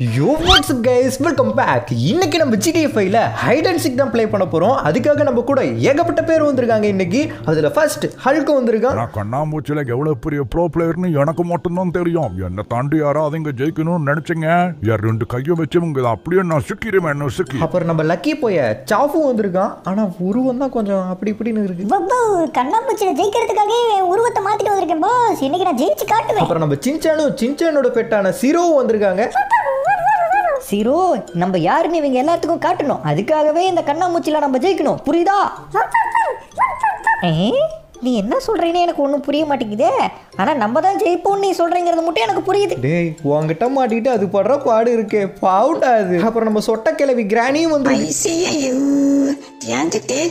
Yo what's up guys, welcome back. இன்னைக்கு நம்ம GTA 5ல height and seek தான் play பண்ண போறோம். அதுக்காக நம்ம கூட ஏகப்பட்ட பேர் வந்திருக்காங்க இன்னைக்கு. அதுல ஃபர்ஸ்ட் ஹல்க் வந்திருக்கான். நான் கண்ணாமூச்சில எவ்வளவு பெரிய ப்ரோ பிளேயர்னு எனக்கு மட்டும் தான் தெரியும். என்ன தாண்டி யாராவது இங்க ஜெயிக்கணும்னு நினைச்சீங்க, யார் ரெண்டு கையை வச்சவங்க அப்படியே நான் சிக்கிடுவேன் சிக்கி. அப்புறம் நம்ம லக்கி போய சாஃபு வந்திருக்கான். ஆனா உருவம் தான் கொஞ்சம் அப்படி இப்படின்னு இருக்கு. பப்பா கண்ணாமூச்சில ஜெயிக்கிறதுக்காக உருவத்தை மாத்திட்டு வந்திருக்கேன் பாஸ். இன்னைக்கு நான் ஜெயிச்சு காட்டுவேன். அப்புறம் நம்ம சின்சானோட பெட்டான சிரோ வந்திருக்காங்க. சிரோ நம்ம யாருன்னு இவங்க எல்லாத்துக்கும் காட்டணும். அதுக்காகவே இந்த கண்ணாமூச்சில நம்ம ஜெயிக்கணும், புரியுதா? நீ என்ன சொல்றீன்னு எனக்கு ஒன்றும் புரிய மாட்டேங்குதே. ஆனா நம்ம தான் ஜெயிப்போம் நீ சொல்றீங்கிறது மட்டும் எனக்கு புரியுது. டேய் உங்ககிட்ட மாட்டிட்டு அது படுற பாடு இருக்கே, பாவுடா அது. அப்புறம் நம்ம சொட்ட கிளவி கிராணியும் வந்து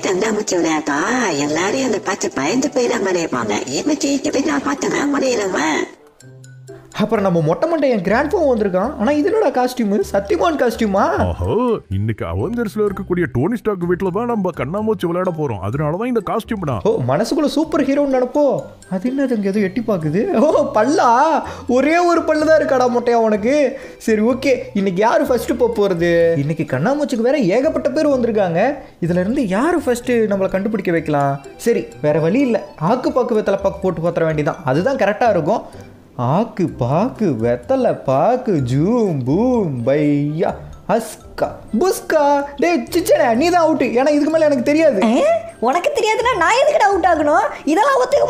கண்ணாமூச்சி விளையாட்டா எல்லாரையும் அந்த பார்த்து பயந்து போயிட மறையப்பாங்க. என்ன ஜெயிச்சு போய் நான் பார்த்தேன் மறையிறவன். அப்புறம் நம்ம மொட்டை மண்டை என் கிராண்ட் ஃபாதர் வந்திருக்கான். ஆனா இது என்னடா காஸ்டியூம்? சத்தியமான் காஸ்டியூமா? ஓஹோ, இன்னைக்கு அவெஞ்சர்ஸ்ல இருக்கக்கூடிய டோனி ஸ்டார்க் வீட்ல தான் நம்ம கண்ணாமூச்சி விளையாட போறோம். அதனால தான் இந்த காஸ்டியூம் தான். ஓ மனசுக்குள்ள சூப்பர் ஹீரோன்னு நினைப்போ. அது என்னது இங்க ஏதோ எட்டி பாக்குது. ஓ பல்லா, ஒரே ஒரு பல்லு தான் இருக்காடா மொட்டையா உனக்கு. சரி ஓகே, இன்னைக்கு யாரு ஃபர்ஸ்ட் போறது? இன்னைக்கு கண்ணாமூச்சிக்கு வேற ஏகப்பட்ட பேர் வந்திருக்காங்க. இதுல இருந்து யாரு ஃபர்ஸ்ட் நம்மளை கண்டுபிடிக்க வைக்கலாம்? சரி வேற வழி இல்லை, ஆக்கு பாக்கு வெத்தலை பாக்கு போட்டு பாத்திர வேண்டியதான். அதுதான் கரெக்டா இருக்கும். ஆக்கு பாக்கு வெத்தலை பாக்கு ஜூம் பூம் பையா அஸ்கா புஸ்கா. டே சிச்சனே நீ தான் அவுட். ஏன்னா இதுக்கு மேல எனக்கு தெரியாது. உனக்கு தெரியாதுன்னா நான் எதுக்கு அவுட் ஆகணும்? இதெல்லாம் ஒத்துக்க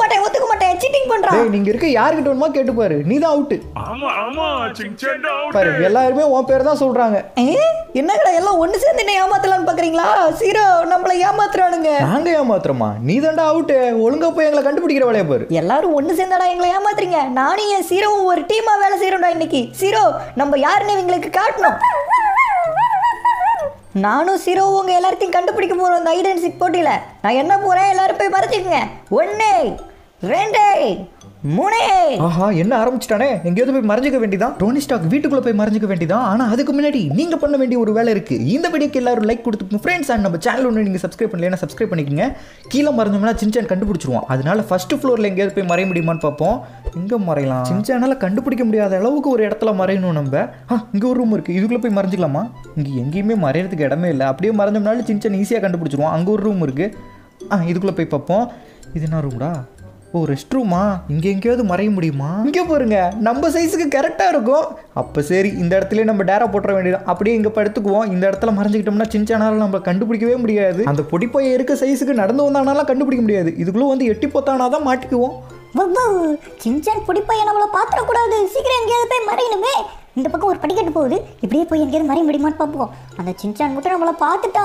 மாட்டேன், சீட்டிங் பண்றான். டேய் நீங்க இருக்க யார்கிட்ட வேணுமா கேட்டு பாரு, நீ தான் அவுட். ஆமா ஆமா சின்சான் அவுட். பாரு எல்லாரும் உன் பேர் தான் சொல்றாங்க. என்னங்கடா எல்லாம் ஒண்ணு சேர்ந்து என்ன ஏமாத்தலாம்னு பாக்குறீங்களா? சீரோ நம்மள ஏமாத்துறானுங்க. நாங்க ஏமாத்துறோமா? நீ தான்டா அவுட். ஒழுங்கா போய் எங்களை கண்டுபிடிக்கிற வேலையை பாரு. எல்லாரும் ஒண்ணு சேர்ந்தாடா எங்களை ஏமாத்துறீங்க. நானும் என் சீரோவும் ஒரு டீமா வேலை செய்யறோம்டா இன்னைக்கு. சீரோ நம்ம யாருன்னு இவங்களுக்கு காட்டணும். நானும் சீரோ உங்க எல்லாத்தையும் கண்டுபிடிக்க போறோம் இந்த ஹைட் அண்ட் சீக் போட்டியில. நான் என்ன போறேன், எல்லாரும் போய் மறைச்சிக்கங்க. 1 2 3. ஆஹா என்ன ஆரம்பிச்சிட்டானே. எங்கேயாவது போய் மறைஞ்சிக்க வேண்டியதான். டோனி ஸ்டார்க் வீட்டுக்குள்ள போய் மறைஞ்சிக்க வேண்டியதான். ஆனா அதுக்கு முன்னாடி நீங்க பண்ண வேண்டிய ஒரு வேலை இருக்கு. இந்த வீடியோக்கு எல்லாரும் லைக் கொடுத்துக்கோங்க ஃப்ரெண்ட்ஸ். அண்ட் நம்ம சேனல் ஒன்று நீங்க சப்ஸ்கிரைப் பண்ணலைன்னா சப்ஸ்கிரைப் பண்ணிக்கோங்க. கீழே மறைஞ்சோம்னா சின்சான் கண்டுபிடிச்சிருவோம். அதனால ஃபர்ஸ்ட் ஃப்ளோர்ல எங்கேயாவது போய் மறைய முடியுமான்னு பார்ப்போம். எங்க மறையலாம்? சின்சானால கண்டுபிடிக்க முடியாத அளவுக்கு ஒரு இடத்துல மறையணும் நம்ம. இங்க ஒரு ரூம் இருக்கு, இதுக்குள்ள போய் மறைஞ்சிக்கலாமா? இங்க எங்கேயுமே மறையறதுக்கு இடமே இல்லை. அப்படியே மறைஞ்சோம்னாலும் சின்சான் ஈஸியாக கண்டுபிடிச்சிருவோம். அங்கே ஒரு ரூம் இருக்கு, இதுக்குள்ள போய் பார்ப்போம். இது என்ன ரூம்டா? ஓ ரெஸ்ட் ரூமா? இங்கே எங்கேயாவது மறைய முடியுமா? இங்கே பாருங்க, நம்ம சைஸுக்கு கரெக்டாக இருக்கும். அப்போ சரி இந்த இடத்துல நம்ம டேரா போட்டுற வேண்டியது. அப்படியே இங்கே படுத்துக்குவோம். இந்த இடத்துல மறைஞ்சிக்கிட்டோம்னா சின்சானால நம்ம கண்டுபிடிக்கவே முடியாது. அந்த பொடிப்பைய இருக்க சைஸுக்கு நடந்து வந்தானாலாம் கண்டுபிடிக்க முடியாது. இதுக்குள்ளே வந்து எட்டி போத்தானா தான் மாட்டிக்குவோம். சின்சான் பொடிப்பைய நம்மள பாத்திர கூடாது. சீக்கிரம் எங்கேயாவது போய் மறையணுமே. இந்த பக்கம் ஒரு படிக்கட்டு போகுது, இப்படியே போய் எங்கேயாவது மறைய முடியுமான்னு பார்ப்போம். அந்த சின்சான் மட்டும் நம்மளை பார்த்துட்டா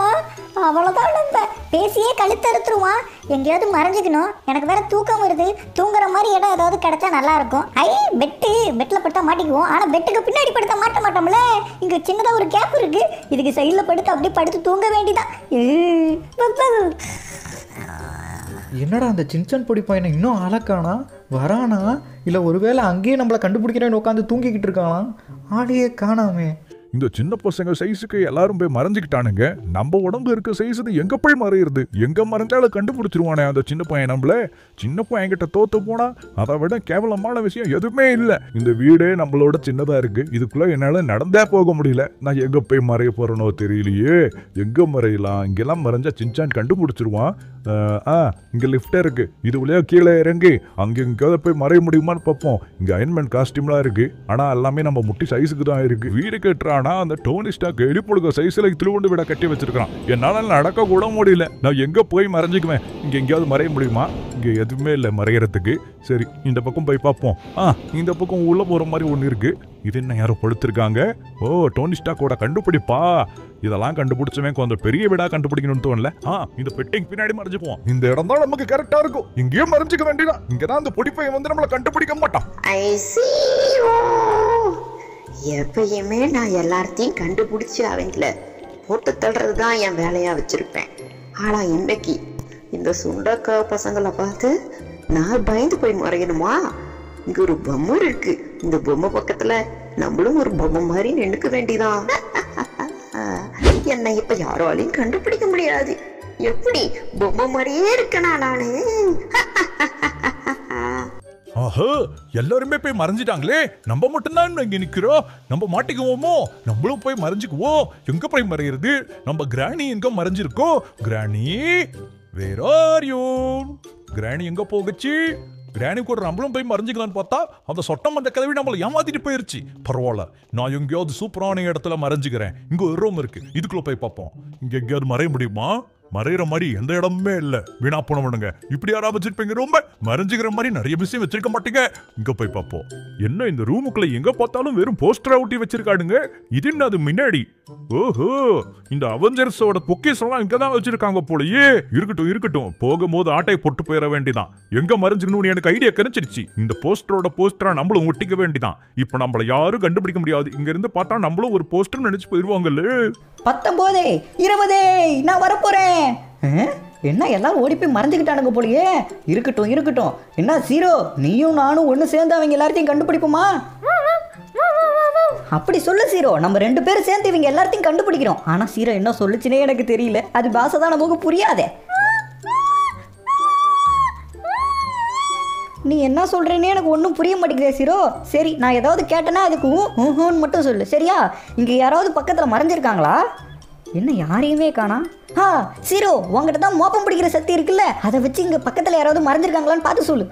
அவ்வளோதான், நம்ம பேசியே கழுத்து அறுத்துருவான். எங்கேயாவது மறைஞ்சிக்கணும். எனக்கு வேற தூக்கம் வருது. தூங்குற மாதிரி இடம் ஏதாவது கிடைச்சா நல்லா இருக்கும். பெட்டில் படுத்தா மாட்டிக்குவோம். ஆனால் பெட்டுக்கு பின்னாடி படுத்தா மாட்ட மாட்டோம்ல. இங்கே சின்னதாக ஒரு கேப் இருக்கு, இதுக்கு சைடில் படுத்து அப்படியே படுத்து தூங்க வேண்டிதான். என்னடா அந்த சின்சான் பொடி பையனை இன்னும் அழக்கானா வரானா? இல்லை ஒருவேளை அங்கேயே நம்மளை கண்டுபிடிக்கிறேன்னு உட்காந்து தூங்கிக்கிட்டு இருக்கானா? ஆளையே காணாமே. இந்த சின்ன பசங்க சைஸுக்கு எல்லாரும் போய் மறைஞ்சிக்கிட்டானுங்க. நம்ம உடம்பு இருக்க சைஸு எங்க போய் மறையிறது? எங்க மறைஞ்சாலும் கண்டுபிடிச்சிருவானே அந்த சின்ன பையன் நம்மள. சின்ன பையன் கிட்ட தோத்து போனா அதை விட கேவலமான விஷயம் எதுவுமே இல்லை. இந்த வீடே நம்மளோட சின்னதா இருக்கு. இதுக்குள்ள என்னால நடந்தே போக முடியல. நான் எங்க போய் மறைய போறனோ தெரியலையே. எங்க மறையலாம்? இங்கெல்லாம் மறைஞ்சா சின்சான் கண்டுபிடிச்சிருவான். இங்க லிஃப்ட் இருக்கு, இது வழியா கீழே இறங்கி அங்க எங்கேயாவது போய் மறைய முடியுமான்னு பார்ப்போம். இங்க அயன்மேன் காஸ்டியூம்லாம் இருக்கு, ஆனா எல்லாமே நம்ம முட்டி சைஸுக்கு தான் இருக்கு. வீடு கட்டுறானா அந்த டோனி ஸ்டார்க் எலிப்புழுக சைஸ்ல திருவண்டு விட கட்டி வச்சிருக்கான். என்னால நடக்க கூட முடியல. நான் எங்க போய் மறைஞ்சிக்குவேன்? இங்க எங்கேயாவது மறைய முடியுமா? இங்க எதுவுமே இல்லை மறையறதுக்கு. சரி இந்த பக்கம் போய் பார்ப்போம். இந்த பக்கம் உள்ள போற மாதிரி ஒண்ணு இருக்கு. இது என்ன யாரோ படுத்திருக்காங்க? ஓ டோனி ஸ்டார்க்கோட கண்டுபிடிப்பா. இதெல்லாம் கண்டுபிடிச்சவன் கொஞ்சம் பெரிய வீடா கண்டுபிடிக்கணும்னு தோணல. இந்த பெட்டிங் பின்னாடி மறைஞ்சுக்குவோம். இந்த இடம் தான் நமக்கு கரெக்டா இருக்கும். இங்கேயே மறைஞ்சிக்க வேண்டியதான். இங்கதான் அந்த பொடிப்பையன் வந்து நம்மளை கண்டுபிடிக்க மாட்டான். எப்பயுமே நான் எல்லாத்தையும் கண்டுபிடிச்சு அவங்கள போட்டு தள்ளுறது தான் என் வேலையா வச்சிருப்பேன். ஆனா இன்னைக்கு இந்த சுண்டக்கா பசங்களை பார்த்து நான் பயந்து போய் மறையணுமா? இங்க ஒரு பொம்மை இருக்கு, இந்த பொம்மை பக்கத்துல நம்மளும் ஒரு பொம்மை மாதிரி நின்னுக்க வேண்டியதான். என்னை இப்ப யாராலையும் கண்டுபிடிக்க முடியாது. எப்படி பொம்மை மாதிரியே இருக்கனா நானு? ஆஹா, எல்லாருமே போய் மறைஞ்சிட்டாங்களே, நம்ம மட்டும்தான் இங்க நிக்கிறோம். நம்ம மாட்டிக்குவோமோ? நம்மளும் போய் மறைஞ்சுக்குவோம். எங்க போய் மறையிறது? நம்ம கிராணி எங்க மறைஞ்சிருக்கோம்? கிராணி, வேர் ஆர் யூ? கிராணி எங்க போகுச்சு? கிராணி கூட நம்மளும் போய் மறைஞ்சிக்கலான்னு பார்த்தா அந்த சொட்டம் அந்த கதவி நம்மளை ஏமாத்திட்டு போயிருச்சு. பரவாயில்ல, நான் எங்கேயாவது சூப்பரான இடத்துல மறைஞ்சுக்கிறேன். இங்க ஒரு ரூம் இருக்கு, இதுக்குள்ள போய் பார்ப்போம். இங்க எங்கேயாவது மறைய முடியுமா? மறையிற மாதிரி எந்த இடமுமே இல்ல. வீணா போனவனுங்க, இப்படி யாராவது வச்சிருப்பீங்க? ரொம்ப மறைஞ்சுக்கிற மாதிரி நிறைய விஷயம் வச்சிருக்க மாட்டீங்க. இங்க போய் பார்ப்போம். என்ன இந்த ரூமுக்குள்ள எங்க பார்த்தாலும் வெறும் போஸ்டர் ஒட்டி வச்சிருக்காடுங்க. இது என்ன அது முன்னாடி? ஓஹோ, இந்த அவெஞ்சர்ஸோட பொக்கேஸ் எல்லாம் இங்கதான் வச்சிருக்காங்க போலயே. இருக்கட்டும் இருக்கட்டும், போகும்போது ஆட்டை போட்டு போயிட வேண்டிதான். எங்க மறைஞ்சுக்கணும்னு எனக்கு ஐடியா கிடைச்சிருச்சு. இந்த போஸ்டரா நம்மளும் ஒட்டிக்க வேண்டிதான். இப்ப நம்மள யாரும் கண்டுபிடிக்க முடியாது. இங்க இருந்து பார்த்தா நம்மளும் ஒரு போஸ்டர் நினைச்சு போயிருவாங்கல்ல. 19 20 நான் வரப்போறேன். என்ன எல்லாரும் ஓடி போய் மறைஞ்சுக்கிட்டானுங்க போலயே. இருக்கட்டும் இருக்கட்டும். என்ன சீரோ, நீயும் நானும் ஒன்று சேர்ந்து அவங்க எல்லாத்தையும் கண்டுபிடிப்போமா? அப்படி சொல்லு சீரோ, நம்ம 2 பேரும் சேர்ந்து இவங்க எல்லாத்தையும் கண்டுபிடிக்கிறோம். ஆனா சீரோ என்ன சொல்லுச்சுனே எனக்கு தெரியல. அது பாஷை தான் நமக்கு புரியாதே. நீ என்ன சொல்றேன்னு எனக்கு ஒன்றும் புரிய மாட்டேங்குதே சீரோ. சரி, நான் ஏதாவது கேட்டேன்னா அதுக்கு ஊன்னு மட்டும் சொல்லு, சரியா? இங்க யாராவது பக்கத்துல மறைஞ்சிருக்காங்களா? என்ன யாரையுமே காணா? சீரோ, உங்ககிட்ட தான் மோப்பம் பிடிக்கிற சக்தி இருக்குல்ல, அதை வச்சு இங்க பக்கத்துல யாராவது மறைஞ்சிருக்காங்களான்னு பார்த்து சொல்லு.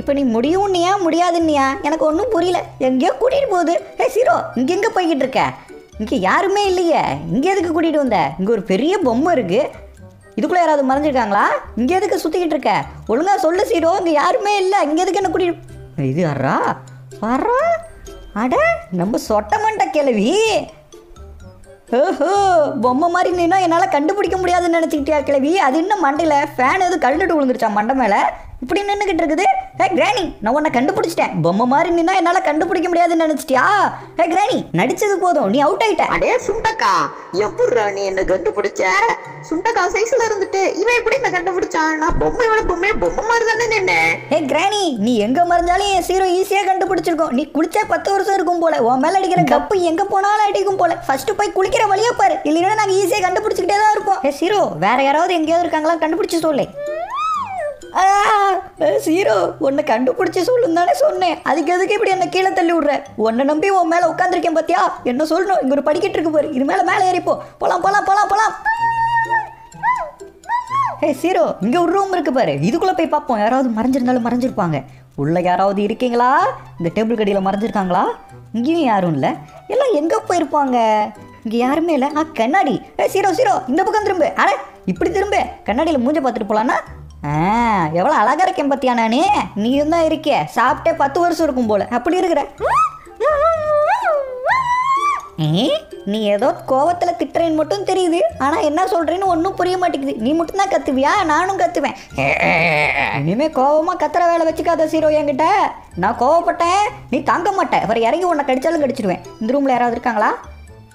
இப்போ நீ முடியும்னியா முடியாதுன்னியா எனக்கு ஒன்றும் புரியல. எங்கேயோ கூட்டிகிட்டு போகுது. சீரோ, இங்கே எங்கே போய்கிட்டு இருக்க? இங்கே யாருமே இல்லையே. இங்கே எதுக்கு கூட்டிகிட்டு வந்த? இங்கே ஒரு பெரிய பொம்மை இருக்கு. இதுக்குள்ளே யாராவது மறைஞ்சிருக்காங்களா? இங்கே எதுக்கு சுற்றிக்கிட்டு இருக்க? ஒழுங்கா சொல்லு சீரோ, இங்கே யாருமே இல்லை. இங்கே எதுக்கு என்ன கூட்டிகிட்டு? இது யாரா வர்றா? அட, நம்ம சொட்டமண்ட கிளவி. ஓஹோ, பொம்மை மாதிரி நின்னா என்னால் கண்டுபிடிக்க முடியாதுன்னு நினச்சிக்கிட்டியா கிளவி? அது இன்னும் மண்டையில் ஃபேன் எதுவும் கழுந்துட்டு விழுந்துருச்சா மண்டை மேலே? இப்படி நின்றுக்கிட்டு இருக்குது. கிராணி, நான் உன்னை கண்டுபிடிச்சிட்டேன். பொம்மை மாதிரி நின்னா என்னால் கண்டுபிடிக்க முடியாதுன்னு நினச்சிட்டியா? கிராணி, நடிச்சது போதும், நீ அவுட் ஆயிட்ட. அடே சுண்டக்கா, எப்படி நீ என்ன கண்டுபிடிச்ச? சுண்டக்கா சைஸ்ல இருந்துட்டு இவன் எப்படி என்ன கண்டுபிடிச்சான்? நான் பொம்மை மாதிரி தானே நின்னேன். கிராணி, நீ எங்க மறைஞ்சாலும் என் சீரோ ஈஸியா கண்டுபிடிச்சிருக்கோம். நீ குளிச்சா 10 வருஷம் இருக்கும் போல. உன் மேல அடிக்கிற கப்பு எங்க போனாலும் அடிக்கும் போல. ஃபர்ஸ்ட் போய் குளிக்கிற வழியா பாரு, இல்லைன்னா நாங்க ஈஸியா கண்டுபிடிச்சிக்கிட்டே தான் இருப்போம். சீரோ, வேற யாராவது எங்கேயாவது இருக்காங்களா கண்டுபிடிச்சு சொல்லு. சீரோ, உன்னை கண்டுபிடிச்சி சொல்லுன்னு தானே சொன்னேன். அதுக்கு எதுக்கு இப்படி என்ன கீழே தள்ளி விடுற? உன்னை நம்பி உன் மேலே உட்காந்துருக்கேன் பார்த்தியா? என்ன சொல்லணும்? இங்கே ஒரு படிக்கட்டு இருக்கு பாரு, இது மேலே ஏறிப்போ. போலாம். சீரோ, இங்கே ஒரு ரூம் இருக்கு பாரு, இதுக்குள்ளே போய் பார்ப்போம். யாராவது மறைஞ்சிருந்தாலும் மறைஞ்சிருப்பாங்க. உள்ள யாராவது இருக்கீங்களா? இந்த டேபிள் கடியில் மறைஞ்சிருக்காங்களா? இங்கேயும் யாரும் இல்லை. எல்லாம் எங்கே போயிருப்பாங்க? இங்கே யாருமே இல்லை. கண்ணாடி. சீரோ, இந்த பக்கம் திரும்ப. இப்படி திரும்ப. கண்ணாடியில் மூஞ்ச பார்த்துட்டு போலான்னா? எவ்வளோ அழகா இருக்கேன் பார்த்தியா? நானே நீயும் தான் இருக்கே. சாப்பிட்டே 10 வருஷம் இருக்கும் போல. அப்படி இருக்கிற நீ ஏதோ கோவத்தில் திட்டுறேன்னு மட்டும் தெரியுது. ஆனால் என்ன சொல்கிறேன்னு ஒன்றும் புரிய மாட்டேங்குது. நீ மட்டும் தான் கத்துவியா? நானும் கத்துவேன். இனிமே கோவமாக கத்துற வேலை வச்சுக்காத சீரோ என்கிட்ட. நான் கோவப்பட்டேன், நீ தாங்க மாட்டேன். வேறு இறங்கி உன்னை கடிச்சாலும் கடிச்சிடுவேன். இந்த ரூமில் யாராவது இருக்காங்களா?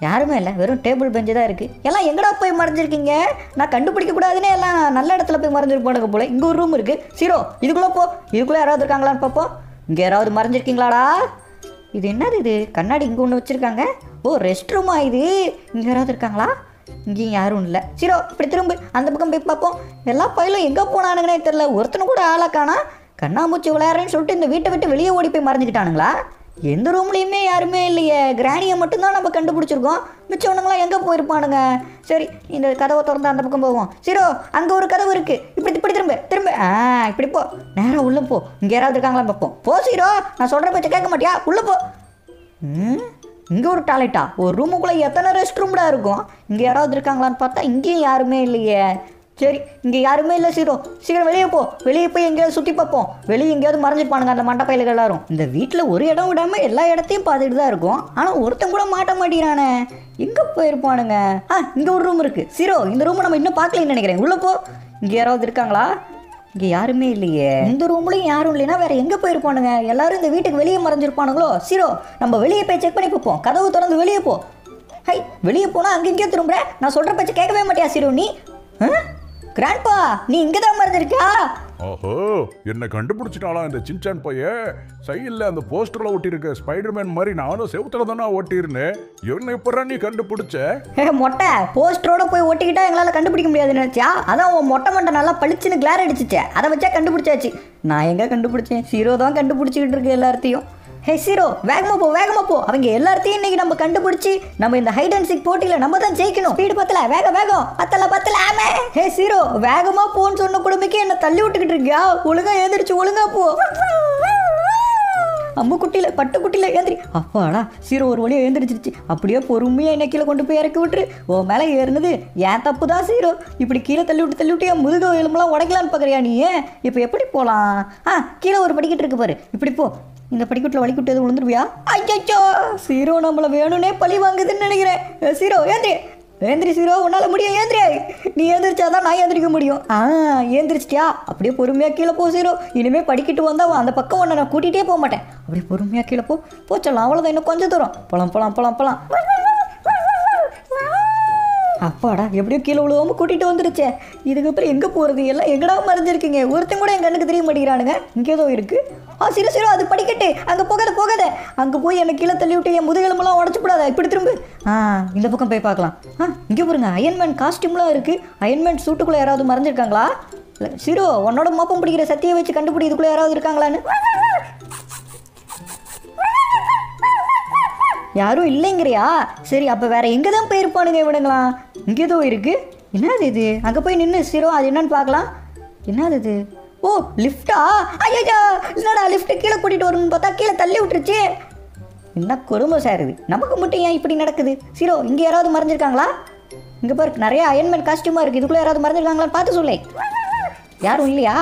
யாருமே இல்லை, வெறும் டேபிள் பெஞ்சு தான் இருக்குது. எல்லாம் எங்கடா போய் மறைஞ்சிருக்கீங்க? நான் கண்டுபிடிக்க கூடாதுன்னு எல்லாம் நல்ல இடத்துல போய் மறைஞ்சிருப்பானுங்க போல. இங்கே ஒரு ரூம் இருக்குது. சீரோ, இதுக்குள்ளே போ. இதுக்குள்ளே யாராவது இருக்காங்களான்னு பார்ப்போம். இங்கே யாராவது மறைஞ்சிருக்கீங்களாடா? இது என்னது? இது கண்ணாடி இங்கே ஒன்று வச்சுருக்காங்க. ஓ, ரெஸ்ட் ரூமா இது? இங்கே யாராவது இருக்காங்களா? இங்கேயும் யாரும் இல்லை. சீரோ, இப்படி திரும்ப அந்த பக்கம் போய் பார்ப்போம். எல்லா பயிலும் எங்கே போனானுங்கன்னே தெரில. ஒருத்தனை கூட ஆளாக்கானா. கண்ணாமூச்சி விளையாடுறேன்னு சொல்லிட்டு இந்த வீட்டை விட்டு வெளியே ஓடி போய் மறைஞ்சிக்கிட்டானுங்களா? எந்த ரூம்லேயுமே யாருமே இல்லையே. கிராணியை மட்டும்தான் நம்ம கண்டுபிடிச்சிருக்கோம். மிச்சவனுங்களாம் எங்கே போயிருப்பானுங்க? சரி, இந்த கதவை திறந்து அந்த பக்கம் போவோம். சீரோ, அங்கே ஒரு கதவு இருக்குது. இப்படி திரும்ப இப்படி போ. நேராக உள்ளே போ. இங்கே யாராவது இருக்காங்களா பார்ப்போம். போ சீரோ, நான் சொல்கிற பேச்சை கேட்க மாட்டியா? உள்ளே போ. இங்கே ஒரு டாய்லெட்டா? ஒரு ரூமுக்குள்ளே எத்தனை ரெஸ்ட் ரூம்டா இருக்கும்? இங்கே யாராவது இருக்காங்களான்னு பார்த்தா இங்கேயும் யாருமே இல்லையே. சரி, இங்கே யாருமே இல்லை சீரோ. சீக்கிரம் வெளியே போ. வெளியே போய் எங்கேயாவது சுற்றி பார்ப்போம். வெளியே எங்கேயாவது மறைஞ்சிருப்பானுங்க அந்த மண்டப்பையில எல்லாரும். இந்த வீட்டில் ஒரு இடம் விடாமல் எல்லா இடத்தையும் பார்த்துட்டு தான் இருக்கும். ஆனால் ஒருத்தன் கூட மாட்ட மாட்டேங்கிறானே. எங்கே போயிருப்பானுங்க? இங்கே ஒரு ரூம் இருக்குது. சீரோ, இந்த ரூமை நம்ம இன்னும் பார்க்கலன்னு நினைக்கிறேன். உள்ளே போ. இங்கே யாராவது இருக்காங்களா? இங்கே யாருமே இல்லையே. இந்த ரூம்லையும் யாரும் இல்லைன்னா வேற எங்கே போயிருப்பானுங்க? எல்லாரும் இந்த வீட்டுக்கு வெளியே மறைஞ்சிருப்பானுங்களோ? சீரோ, நம்ம வெளியே போய் செக் பண்ணி பார்ப்போம். கதவு திறந்து வெளியே போ. வெளியே போனால் அங்கே இங்கேயே திரும்புறேன். நான் சொல்கிற பேச்சை கேட்கவே மாட்டியா சீரோ நீ? கிராண்ட்பா, நீ இங்கே தான் மறைஞ்சிருக்கியா? ஓஹோ, என்ன கண்டுபிடிச்சிட்டாளா இந்த சின்சான் பையன்? சைடுல அந்த போஸ்டர்ல ஒட்டி இருக்க ஸ்பைடர்மேன் மாதிரி நானும் செவுத்துல தானே ஒட்டியிருந்தேன். என்ன எப்படா நீ கண்டுபிடிச்ச? மொட்டை போஸ்டரோட போய் ஒட்டிக்கிட்டா எங்களால் கண்டுபிடிக்க முடியாதுன்னு நினச்சியா? அதான் உன் மொட்டை மண்டை நல்லா பளிச்சுன்னு கிளார் அடிச்சிச்சே, அதை வச்சா கண்டுபிடிச்சாச்சு. நான் எங்கே கண்டுபிடிச்சேன்? ஹீரோ தான் கண்டுபிடிச்சிக்கிட்டு இருக்கு எல்லாத்தையும். ஹே ஹீரோ, வேகமா போ. அவங்க எல்லாத்தையும் இன்னைக்கு நம்ம கண்டுபிடிச்சி நம்ம இந்த ஹைட் அண்ட் சீக் போட்டியில நம்ம தான் ஜெயிக்கணும். ஸ்பீடு பத்தல, வேகம் பத்தல ஆமே. ஹே ஹீரோ, வேகமா போன்னு சொன்ன குடும்பக்கு என்ன தள்ளி விட்டுக்கிட்டு இருக்கியா? ஒழுங்கா எழுந்திரிச்சு ஒழுங்கா போ. அம்மு குட்டியில பட்டு குட்டியில ஏந்திரி. அப்பாடா, ஹீரோ ஒரு வழியாக எழுந்திரிச்சிருச்சு. அப்படியே பொறுமையாக என்ன கீழே கொண்டு போய் இறக்கி விட்டுரு. ஓ மேலே ஏறினது ஏன் தப்பு தான் ஹீரோ. இப்படி கீழே தள்ளி விட்டு என் முதுகு எலும்பெல்லாம் உடைக்கலான்னு பார்க்குறியா நீ? இப்போ எப்படி போகலாம்? கீழே ஒரு படிக்கிட்டு இருக்கு பாரு, இப்படி போ. இந்த படிக்கட்டில் வலிக்கிட்டு எதுவும் விழுந்துருவியா? ஐயோ, ஹீரோ நம்மளை வேணும்னே பழி வாங்குதுன்னு நினைக்கிறேன். ஹீரோ ஏந்திரி ஹீரோ, உன்னால் முடியும். ஏந்திரி, நீ ஏந்திரிச்சாதான் நான் ஏந்திரிக்க முடியும். ஏந்திரிச்சிட்டியா? அப்படியே பொறுமையாக கீழே போ ஹீரோ. இனிமேல் படிக்கிட்டு வந்தால் அந்த பக்கம் ஒன்று நான் கூட்டிகிட்டே போக மாட்டேன். அப்படியே பொறுமையாக கீழே போச்சலாம். அவ்வளோதான், இன்னும் கொஞ்சம் தூரம் போலாம். அப்பாடா, எப்படியோ கீழே விழுவாமல் கூட்டிகிட்டு வந்துருச்சே. இதுக்கப்புறம் எங்கே போகிறது? எல்லாம் எங்கடா மறைஞ்சிருக்கீங்க? ஒருத்தன் கூட என் கண்ணுக்கு தெரிய மாட்டேங்கிறானுங்க. இங்கே ஏதோ இருக்குது. சிறு அது படிக்கட்டு. அங்கே போகாத. அங்கே போய் என்னை கீழே தள்ளி விட்டு என் முதுகெலும்பெல்லாம் உடச்சி போடாத. இப்படி திரும்ப இந்த பக்கம் போய் பார்க்கலாம். இங்கே பாருங்க, அயன்மேன் காஸ்டியூம்லாம் இருக்குது. அயன்மேன் சூட்டுக்குள்ளே யாராவது மறைஞ்சிருக்காங்களா? இல்லை சிறு, உன்னோட மோப்பம் பிடிக்கிற சத்தியை வச்சு கண்டுபிடி, இதுக்குள்ளே யாராவது இருக்காங்களான்னு. யாரும் இல்லைங்கிறியா? சரி, அப்போ வேற எங்கே தான் போயிருப்பானுங்க இவனுங்களா? இங்கே ஏதோ இருக்கு. என்னது இது? அங்கே போய் நின்று சிரோ, அது என்னன்னு பார்க்கலாம். என்னது இது? ஓ, லிஃப்டா? ஐயா, இல்லடா, லிஃப்ட்டு கீழே கூட்டிகிட்டு வரணும்னு பார்த்தா கீழே தள்ளி விட்டுருச்சு. என்ன கொடுமை சார் இது? நமக்கு மட்டும் ஏன் இப்படி நடக்குது? சிரோ, இங்கே யாராவது மறைஞ்சிருக்காங்களா? இங்கே பாரு, நிறைய அயன்மேன் காஸ்டியூமாக இருக்குது. இதுக்குள்ளே யாராவது மறைஞ்சிருக்காங்களான்னு பார்த்து சொல்லே. யாரும் இல்லையா?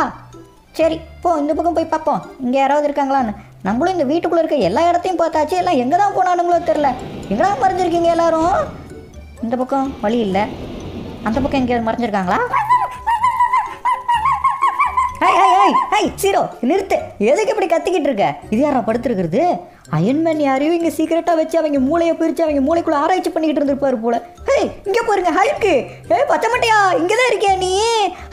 சரி போ, இந்த பக்கம் போய் பார்ப்போம், இங்கே யாராவது இருக்காங்களான்னு. நம்மளும் இந்த வீட்டுக்குள்ளே இருக்க எல்லா இடத்தையும் பார்த்தாச்சு. எல்லாம் எங்கே தான் போனானுங்களோ தெரில. எங்கடா மறைஞ்சிருக்கீங்க எல்லாரும்? இந்த பக்கம் வழி இல்லை. அந்த பக்கம் எங்கேயாவது மறைஞ்சிருக்காங்களா? சீரோ, நிறுத்து. எதுக்கு இப்படி கத்திக்கிட்டு இருக்க? இது யாரா படுத்துருக்கிறது? அயன்மேன் யாரையும் இங்கே சீக்கிரட்டாக வச்சு அவங்க மூளையை பிரித்து அவங்க மூளைக்குள்ளே ஆராய்ச்சி பண்ணிக்கிட்டு இருந்திருப்பாரு போல. இங்கே பாருங்க, ஹல்க்கு. பச்சை மட்டையா, இங்கே தான் இருக்கியா நீ?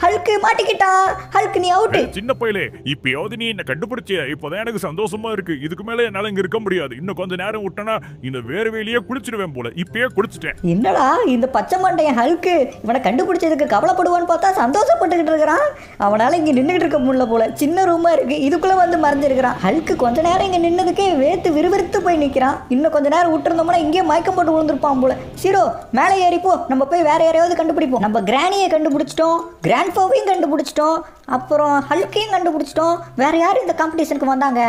ஹல்க்கு மாட்டிக்கிட்டா. ஹல்க்கு நீ அவுட்டு. சின்ன பையலே, இப்பயாவது நீ என்ன கண்டுபிடிச்சிய. இப்போதான் எனக்கு சந்தோஷமா இருக்கு. இதுக்கு மேலே என்னால் இங்கே இருக்க முடியாது. இன்னும் கொஞ்சம் நேரம் விட்டனா இந்த வேறு வேலையே குளிச்சிடுவேன் போல. இப்பயே குளிச்சிட்டேன். என்னடா இந்த பச்சை மண்டையன் ஹல்க்கு இவனை கண்டுபிடிச்சதுக்கு கவலைப்படுவான்னு பார்த்தா சந்தோஷப்பட்டுக்கிட்டு இருக்கிறான். அவனால் இங்கே நின்றுக்கிட்டு இருக்க முடியல போல. சின்ன ரூமா இருக்கு, இதுக்குள்ளே வந்து மறைஞ்சிருக்கிறான். ஹல்க்கு கொஞ்ச நேரம் இங்கே நின்னதுக்கே விறுவிறுத்து போய் நிற்கிறான். இன்னும் கொஞ்ச நேரம் விட்டுருந்தோம்னா இங்கேயே மயக்கம் போட்டு விழுந்திருப்பான் போல. சீரோ, மேலே ஏறிப்போ. நம்ம போய் வேற யாரையாவது கண்டுபிடிப்போம். நம்ம கிராணியை கண்டுபிடிச்சிட்டோம், கிராண்ட்ஃபாவையும் கண்டுபிடிச்சிட்டோம், அப்புறம் ஹல்கையும் கண்டுபிடிச்சிட்டோம். வேற யார் இந்த காம்படிஷனுக்கு வந்தாங்க?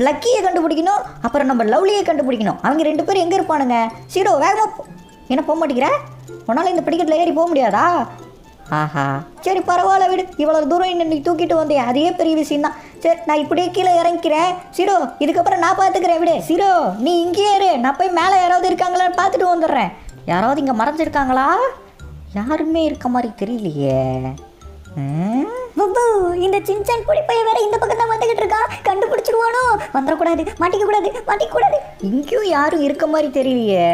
லக்கியை கண்டுபிடிக்கணும், அப்புறம் நம்ம லவ்லியை கண்டுபிடிக்கணும். அவங்க ரெண்டு பேரும் எங்கே இருப்பானுங்க? சீரோ, வேகமாக என்ன போக மாட்டேங்கிற? உன்னால இந்த படிக்கட்டில் ஏறி போக முடியாதா? ஆஹா, சரி பரவாயில்ல விடு. இவ்வளோ தூரம் இன்னைக்கு தூக்கிட்டு வந்தேன், அதே பெரிய விஷயம் தான். சரி, நான் இப்படியே கீழே இறங்கிக்கிறேன். சீரோ, இதுக்கப்புறம் நான் பார்த்துக்கிறேன். விடு சீரோ, நீ இங்கேயே இரு. நான் போய் மேலே யாராவது இருக்காங்களான்னு பார்த்துட்டு வந்துடுறேன். யாராவது இங்கே மறைஞ்சிருக்காங்களா? யாருமே இருக்க மாதிரி தெரியலையே. இந்த சின்சான் குடிப்பைய வேற இந்த பக்கம் தான் வந்துகிட்டு இருக்கா. கண்டுபிடிச்சிருவானோ? வந்துடக்கூடாது, மாட்டிக்க கூடாது. இங்கேயும் யாரும் இருக்க மாதிரி தெரியலையே.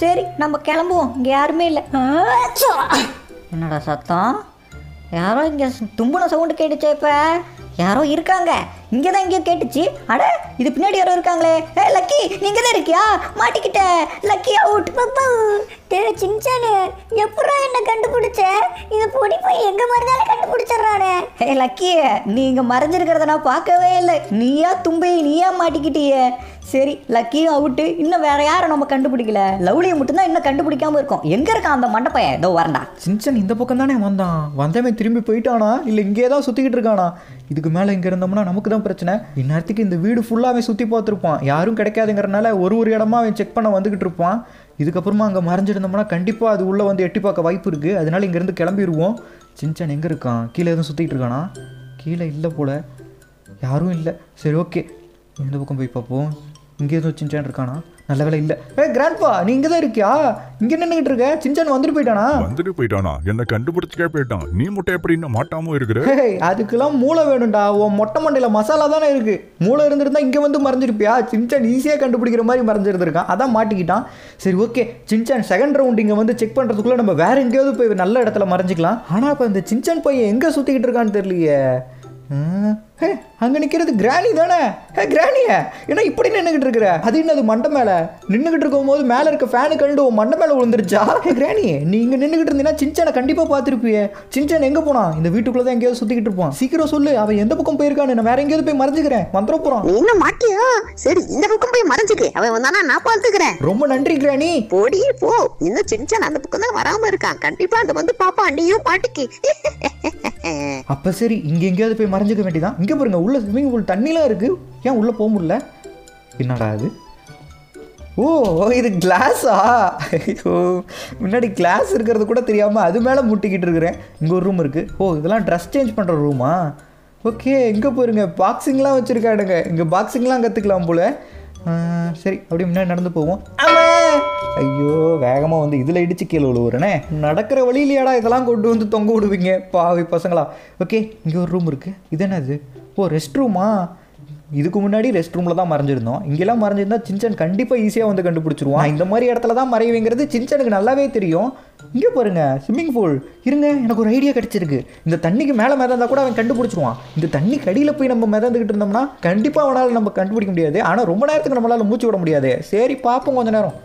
சரி, நம்ம கிளம்புவோம். இங்கே யாருமே இல்லை. என்னடா சத்தம்? யாரோ இங்கே தும்புன சவுண்டு கேட்டுச்சே. இப்போ யாரோ இருக்காங்க. இங்கே தான் எங்கேயோ கேட்டுச்சு. அட, இது பின்னாடி யாரோ இருக்காங்களே. லக்கி, நீங்க தான் இருக்கியா? மாட்டிக்கிட்ட. Lucky out. சின்சானு, எப்படா என்ன கண்டுபிடிச்ச? இது பொடி போய் எங்க மறைஞ்சாலும் கண்டுபிடிச்சிடறானே. லக்கி, நீங்க மறைஞ்சிருக்கிறத நான் பார்க்கவே இல்லை. நீயா தும்பை, நீயா மாட்டிக்கிட்டிய. சரி, லக்கியும் அவுட்டு. இன்னும் வேற யாரும் நம்ம கண்டுபிடிக்கல. லவ்லியை மட்டும்தான் இன்னும் கண்டுபிடிக்காம இருக்கோம். எங்க இருக்கான் அந்த மண்டப்பையன்? இதோ வரண்டா. சின்சன் இந்த பக்கம் தானே வந்தவன் திரும்பி போயிட்டானா இல்லை இங்கே தான் சுற்றிக்கிட்டு இருக்கானா? இதுக்கு மேலே இங்கே இருந்தோம்னா நமக்கு தான் பிரச்சனை. இந்நேரத்துக்கு இந்த வீடு ஃபுல்லாகவே சுற்றி பார்த்துருப்பான். யாரும் கிடைக்காதுங்கிறனால ஒரு இடமா அவன் செக் பண்ண வந்துக்கிட்டு இருப்பான். இதுக்கப்புறமா அங்கே மறைஞ்சிருந்தோம்னா கண்டிப்பாக அது உள்ளே வந்து எட்டி பார்க்க வாய்ப்பு இருக்குது. அதனால இங்கேருந்து கிளம்பிடுவோம். சின்சன் எங்கே இருக்கான்? கீழே எதுவும் சுற்றிக்கிட்டு இருக்கானா? கீழே இல்லை போல், யாரும் இல்லை. சரி, ஓகே, இந்த பக்கம் போய் பார்ப்போம். இங்கே எதுவும் சின்சான் இருக்கானா? நல்ல வேலை இல்லை. கிராண்ட்பா, நீ இங்கே தான் இருக்கியா? இங்கே நின்றுக்கிட்டு இருக்க. சின்சான் வந்துட்டு போயிட்டானா? என்ன கண்டுபிடிச்சிக்கே போயிட்டான். நீ மட்டும் எப்படி இன்னும் மாட்டாம இருக்கிற? அதுக்கெல்லாம் மூளை வேணும்டா. உன் மொட்டை மண்டையில் மசாலா தானே இருக்கு. மூளை இருந்துருந்தா இங்கே வந்து மறைஞ்சிருப்பியா? சின்சான் ஈஸியாக கண்டுபிடிக்கிற மாதிரி மறைஞ்சிருந்திருக்கான், அதான் மாட்டிக்கிட்டான். சரி, ஓகே, சின்சான் செகண்ட் ரவுண்ட் இங்கே வந்து செக் பண்ணுறதுக்குள்ளே நம்ம வேற எங்கேயாவது போய் நல்ல இடத்துல மறைஞ்சிக்கலாம். ஆனால் இப்போ இந்த சின்சான் பையன் எங்கே சுற்றிக்கிட்டு இருக்கான்னு தெரியலையே. அங்கே நிற்கிறது கிராணி தானே? கிராணியா என்ன இப்படி நின்றுக்கிட்டு இருக்கிற? அது என்னது மண்டை மேலே நின்றுக்கிட்டு இருக்கும் போது மேலே இருக்க ஃபேனு கண்டு மண்டை மேலே விழுந்துருச்சா? கிராணி நீ இங்கே நின்றுக்கிட்டு இருந்தீங்கன்னா சின்சானை கண்டிப்பாக பார்த்துருப்பியே. சின்சான் எங்கே போனான்? இந்த வீட்டுக்குள்ளே தான் எங்கேயாவது சுற்றிக்கிட்டு இருப்பான். சீக்கிரம் சொல்லு, அவன் எந்த பக்கம் போயிருக்கான்னு. நான் வேற எங்கேயாவது போய் மறைஞ்சுக்கிறேன். வந்துட போகிறான். நீ இன்னும் மாட்டியா? சரி இந்த பக்கம் போய் மறைஞ்சுக்கு, அவன் வந்தானா நான் பார்த்துக்கிறேன். ரொம்ப நன்றி கிராணி. போடி போ, இன்னும் சின்சான் அந்த பக்கம் தான் வராம இருக்கான். கண்டிப்பா அந்த வந்து பாப்பா நீயும் பாட்டுக்கு. அப்போ சரி, இங்கே எங்கேயாவது போய் மறைஞ்சிக்க வேண்டியதான். இங்கே பாருங்க, உள்ள ஸ்விம்மிங் பூல் தண்ணிலாம் இருக்கு. ஏன் உள்ளே போக முடியல? என்னடா அது? ஓ இது கிளாஸா? முன்னாடி கிளாஸ் இருக்கிறது கூட தெரியாமல் அது மேலே முட்டிக்கிட்டு இருக்கிறேன். இங்கே ஒரு ரூம் இருக்குது. ஓ இதெல்லாம் ட்ரெஸ் சேஞ்ச் பண்ணுற ரூமா? ஓகே, இங்கே போயிருங்க, பாக்ஸிங்லாம் வச்சுருக்காடுங்க. இங்கே பாக்ஸிங்லாம் கற்றுக்கலாம் போல். சரி அப்படியே முன்னாடி நடந்து போவோம். ஐயோ வேகமாக வந்து இதில் இடிச்சு கீழே விழுவுறேனே. நடக்கிற வழியிலையாடா இதெல்லாம் கொண்டு வந்து தொங்க விடுவீங்க பாவி பசங்களா. ஓகே இங்கே ஒரு ரூம் இருக்குது. இது என்னது? ஓ ரெஸ்ட் ரூமா? இதுக்கு முன்னாடி ரெஸ்ட் ரூமில் தான் மறைஞ்சிருந்தோம். இங்கெல்லாம் மறைஞ்சிருந்தா சின்சான் கண்டிப்பாக ஈஸியாக வந்து கண்டுபிடிச்சிருவான். இந்த மாதிரி இடத்துல தான் மறைவேங்கிறது சின்சானுக்கு நல்லாவே தெரியும். இங்கே பாருங்க ஸ்விம்மிங் பூல். இருங்க, எனக்கு ஒரு ஐடியா கிடச்சிருக்கு. இந்த தண்ணிக்கு மேலே மிதந்தா கூட அவன் கண்டுபிடிச்சிருவான். இந்த தண்ணி கடியில் போய் நம்ம மிதந்துக்கிட்டு இருந்தோம்னா கண்டிப்பாக அவனால் நம்ம கண்டுபிடிக்க முடியாது. ஆனால் ரொம்ப நேரத்துக்கு நம்மளால் மூச்சு விட முடியாது. சரி பார்ப்போம் கொஞ்ச நேரம்.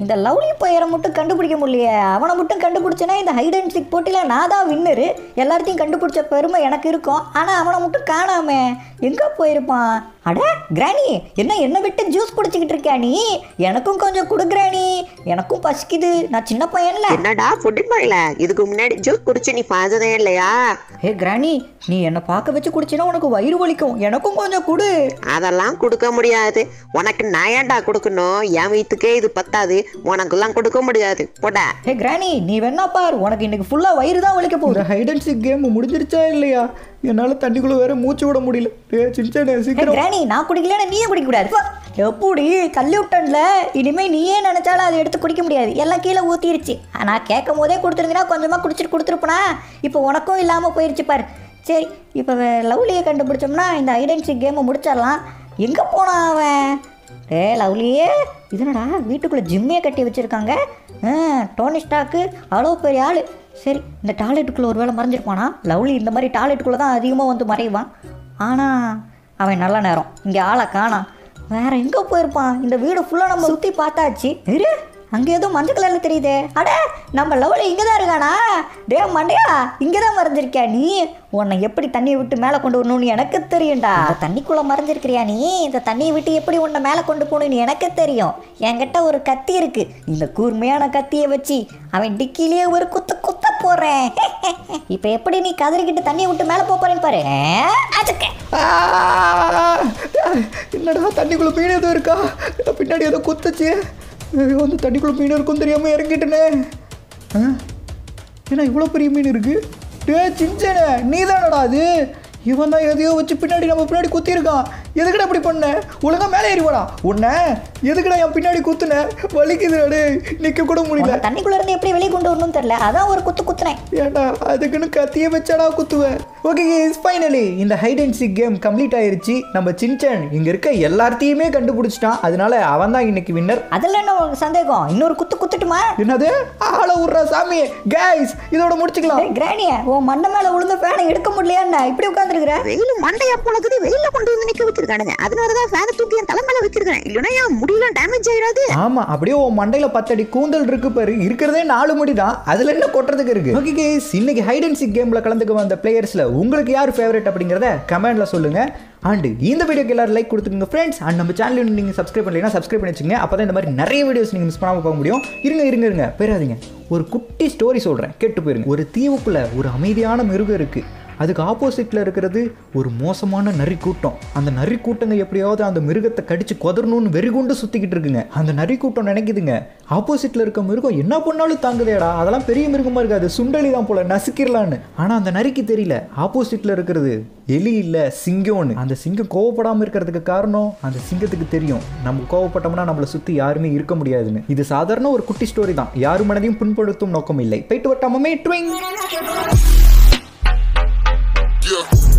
இந்த லவ்லி பையரை மட்டும் கண்டுபிடிக்க முடியலையே. அவனை மட்டும் கண்டுபிடிச்சேன்னா இந்த ஹைட் அண்ட் சீக் போட்டியில் நான் தான் வின்னரு. எல்லாத்தையும் கண்டுபிடிச்ச பெருமை எனக்கு இருக்கும். ஆனால் அவனை மட்டும் காணாமே எங்கே போயிருப்பான்? அட கிராணி, என்ன விட்டு ஜூஸ் குடிச்சிக்கிட்டு இருக்கியா நீ? எனக்கும் கொஞ்சம் கொடு கிராணி, எனக்கும் பசிக்குது. நான் சின்ன பையன்ல. என்னடா புட்டி போயில, இதுக்கு முன்னாடி ஜூஸ் குடிச்சு நீ பார்த்ததே இல்லையா? ஏ கிராணி, நீ என்னை பார்க்க வச்சு குடிச்சினா உனக்கு வயிறு வலிக்கும். எனக்கும் கொஞ்சம் கொடு. அதெல்லாம் கொடுக்க முடியாது. உனக்கு நான் ஏன்டா கொடுக்கணும்? என் வயிற்றுக்கே இது பத்தாது, உனக்கெல்லாம் கொடுக்க முடியாது. போடா. ஏ கிராணி, நீ வேணா பார், உனக்கு இன்னைக்கு ஃபுல்லா வயிறு தான் வலிக்க போகுது. ஹைட் அண்ட் சீக் கேம் முடிஞ்சிருச்சா இல்லையா? என்னால் தண்ணிக்குள்ளே வேற மூச்சு விட முடியல. சின்சானே சீக்கிரம். கிராணி நான் குடிக்கலன்னா நீயே குடிக்க கூடாது. எப்படி தள்ளி விட்டன்ல, இனிமே நீயே நினைச்சாலும் அதை எடுத்து குடிக்க முடியாது. எல்லாம் கீழே ஊற்றிருச்சு. நான் கேட்கும் போதே கொடுத்துருந்தீங்கன்னா கொஞ்சமாக குடிச்சிட்டு கொடுத்துருப்பனா. இப்போ உனக்கும் இல்லாமல் போயிருச்சு பாரு. சரி இப்போ லவ்லியை கண்டுபிடிச்சோம்னா இந்த ஹைட் அண்ட் சீக் கேமை முடிச்சிடலாம். எங்கே போனான் அவன்? லவ்லியே, இதனடா வீட்டுக்குள்ளே ஜிம்மே கட்டி வச்சுருக்காங்க. டோனி ஸ்டாக்கு அவ்வளோ பெரிய ஆள். சரி இந்த டாய்லெட்டுக்குள்ளே ஒரு வேளை மறைஞ்சிருப்பானா? லவ்லி இந்த மாதிரி டாய்லெட்டுக்குள்ளே தான் அதிகமாக வந்து மறைவான். ஆனால் அவன் நல்ல நேரம் இங்கே ஆளை காணாம். வேற எங்கே போயிருப்பான்? இந்த வீடு ஃபுல்லாக நம்ம சுற்றி பார்த்தாச்சு. இரு, அங்கே ஏதோ மஞ்சள் கலரில் தெரியுதே. அட நம்ம லவ்லி இங்கே தான் இருக்கானா? டே மண்டையா, இங்கே தான் மறைஞ்சிருக்கியா நீ? உன்னை எப்படி தண்ணியை விட்டு மேலே கொண்டு வரணும்னு எனக்கு தெரியும்டா. இந்த தண்ணிக்குள்ளே மறைஞ்சிருக்கிறியா நீ? இந்த தண்ணியை விட்டு எப்படி உன்னை மேலே கொண்டு போகணும்னு எனக்கு தெரியும். என்கிட்ட ஒரு கத்தி இருக்கு. இந்த கூர்மையான கத்தியை வச்சு அவன் டிக்கிலேயே ஒரு குத்த போறேன். இப்போ எப்படி நீ கதறிக்கிட்டு தண்ணியை விட்டு மேலே போறேன்னு பாரு. என்னடா தண்ணிக்குள்ளே மீன் எதுவும் இருக்கா? பின்னாடி ஏதோ குத்துச்சு. வந்து தண்ணிக்குள்ளே மீன் இருக்கும் தெரியாமல் இறங்கிட்டேனே. ஏன்னா இவ்வளோ பெரிய மீன் இருக்கு. டே சின்சானே, நீ தானடா அது? இவன் தான் எதையோ வச்சு பின்னாடி நம்ம பின்னாடி குத்திருக்கான். எதுக்குடா இப்படி பண்ண? ஒழுங்கா மேலே ஏறிவாடா. உன்னை எதுக்குடா என் பின்னாடி குத்துன? வலிக்குதுடா, நிற்க கூட முடியல. தண்ணிக்குள்ள இருந்து எப்படி வெளியே கொண்டு வரணும்னு தெரியல, அதான் ஒரு குத்துனேன். ஏன்டா அதுக்குன்னு கத்திய வச்சாடா குத்துவேன். ஓகே ஃபைனலி இந்த hide and seek game complete ஆயிருச்சு. நம்ம சின்சான் இங்க இருக்க எல்லாத்தையுமே கண்டுபிடிச்சிட்டான். அதனால அவன் தான் இன்னைக்கு வின்னர். அதில் என்ன உங்களுக்கு சந்தேகம்? இன்னொரு குத்துட்டுமா? என்னது? ஆள விட்றா சாமி. கைஸ் இதோட முடிச்சுக்கலாம். கிராணியா, உன் மண்டை மேல விழுந்த ஃபேனை எடுக்க முடியலையா? இப்படி உட்காந்துருக்குற. வெயில மண்டையா போனது, வெயில கொண்டு வந்து நிக்க வச்சிருக்கானுங்க. அதனாலதான் ஃபேனை தூக்கி என் தலை மேல வச்சிருக்கேன். இல்லைன்னா என் முடியெல்லாம் டேமேஜ் ஆயிடாது. ஆமா, அப்படியே உன் மண்டையில 10 அடி கூந்தல் இருக்கு பாரு. இருக்கிறதே 4 முடி தான். அதுல என்ன கொட்டுறதுக்கு இருக்கு? ஓகே கைஸ், இன்னைக்கு ஹைட் அண்ட் சீக் கேம்ல கலந்துக்க வந்த பிளேயர்ஸ்ல உங்களுக்கு யார் ஃபேவரட் அப்படிங்கறத கமெண்ட்ல சொல்லுங்க. அண்ட் இந்த வீடியோக்கு எல்லாரும் லைக் கொடுத்துக்கோங்க ஃப்ரெண்ட்ஸ். அண்ட் நம்ம சேனல் நீங்க சப்ஸ்கிரைப் பண்ணலைன்னா சப்ஸ்கிரைப் பண்ணி வச்சுங்க. அப்பதான் இந்த மாதிரி நிறைய வீடியோஸ் நீங்க மிஸ் பண்ணாம பார்க்க முடியும். இருங்க பேராதீங்க. ஒரு குட்டி ஸ்டோரி சொல்றேன், கேட்டு போயிருங்க. ஒரு தீவுக்குள்ள ஒரு அமைதியான மிருகம் இருக்கு. அதுக்கு ஆப்போசிட்டில் இருக்கிறது ஒரு மோசமான நரி கூட்டம். அந்த நரி கூட்டங்க எப்படியாவது அந்த மிருகத்தை கடிச்சு கொதறணும்னு வெறிகுண்டு சுற்றிக்கிட்டு இருக்குங்க. அந்த நரி கூட்டம் நினைக்குதுங்க, ஆப்போசிட்டில் இருக்க மிருகம் என்ன பண்ணாலும் தாங்குதேடா, அதெல்லாம் பெரிய மிருகமாக இருக்காது, சுண்டலி தான் போல, நசுக்கிடலான்னு. ஆனால் அந்த நரிக்கு தெரியல ஆப்போசிட்டில் இருக்கிறது எலி இல்லை சிங்கம்னு. அந்த சிங்கம் கோவப்படாமல் இருக்கிறதுக்கு காரணம் அந்த சிங்கத்துக்கு தெரியும் நம்ம கோவப்பட்டோம்னா நம்மளை சுற்றி யாருமே இருக்க முடியாதுன்னு. இது சாதாரண ஒரு குட்டி ஸ்டோரி தான், யாரு மனதையும் புண்படுத்தும் நோக்கம் இல்லை. போயிட்டு வட்டாமே ட்விங். Yeah.